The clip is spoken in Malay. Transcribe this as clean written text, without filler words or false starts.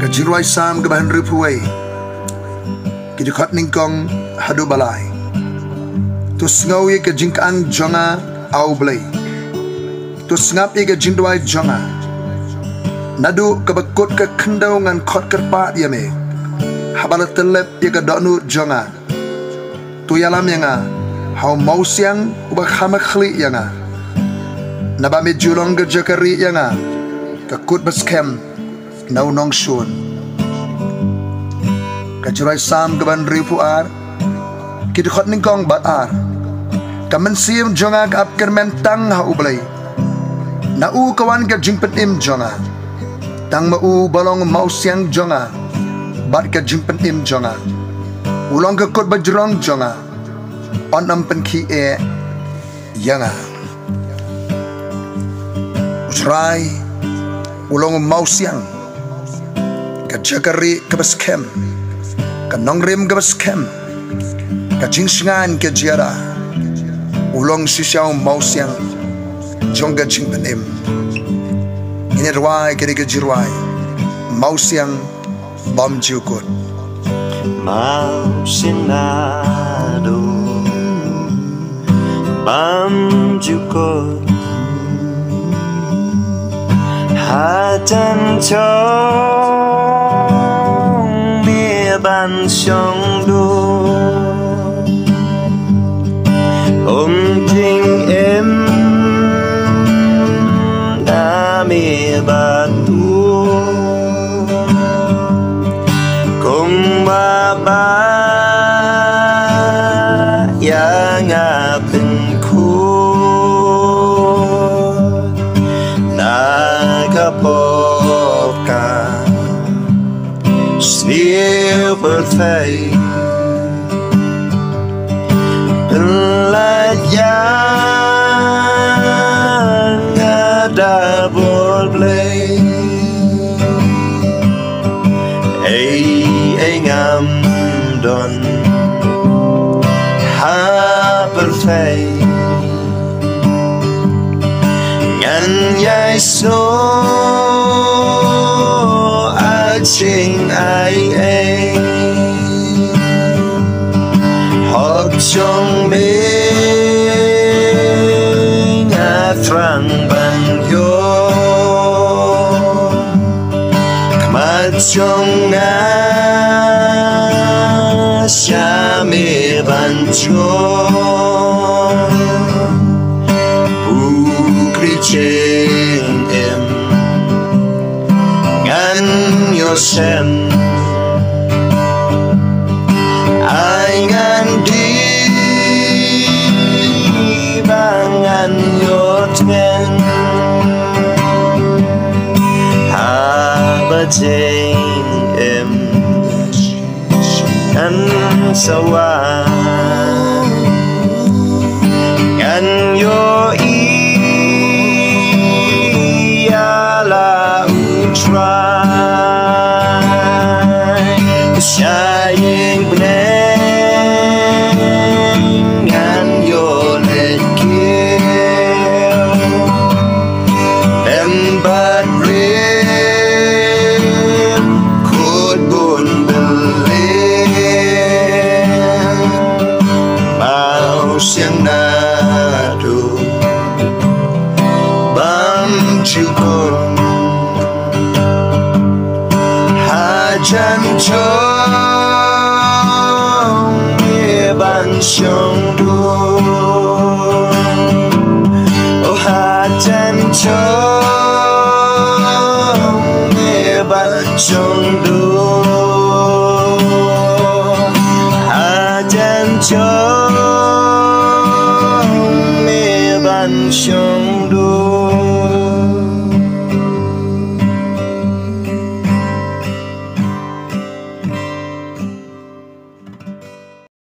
Kajirwai sam kebahan ripuai kidi khot ningkong hadu balai tus ngawi ke jingkang jonga au blai tus ngapi ke jindwai jonga nadu ke bekut ke kendau ngan khot kerpat yame habala telep ye ke donu jonga tu yalam yanga hau mau siang ubak hama khli yanga naba me julong ke jakari yanga ke kut baskem nau nong shun kajurai sam keban ripu ar kid khot ningkong bat ar kamen sim jonga kap kermen tang ha ublai na u kawan ke jingpen im jonga tang ma u balong mau siang jonga bat ke jingpen im jonga ulong ke kot bajrong jonga on ampen ki e yanga usrai ulong mau siang kajakari kabaskem kanong rim kabaskem kajing singan ke jiara ulong sisiaw mau siang jongga jing penim ini ruai kiri ke jirwai mau siang bom jukut mau sinado bom jukut hatan chong mia ban song du jing em đã mia ban tu cùng ba yang apin ku Naga silver face pelayan double blade ngam don harper face ngan yai so ching ai học trong mình frang ban yo mà trong xa mê ban cho ukri trên em yo sen ai ngan di bangan yo ten ha jing em ngan sawa ngan yo la try shining blame and your let kill and but real could bun believe mau siang nadu bam chukun hajan chong ban sông đu ô hà chân chong ban sông đu hà chân chong ban sông đu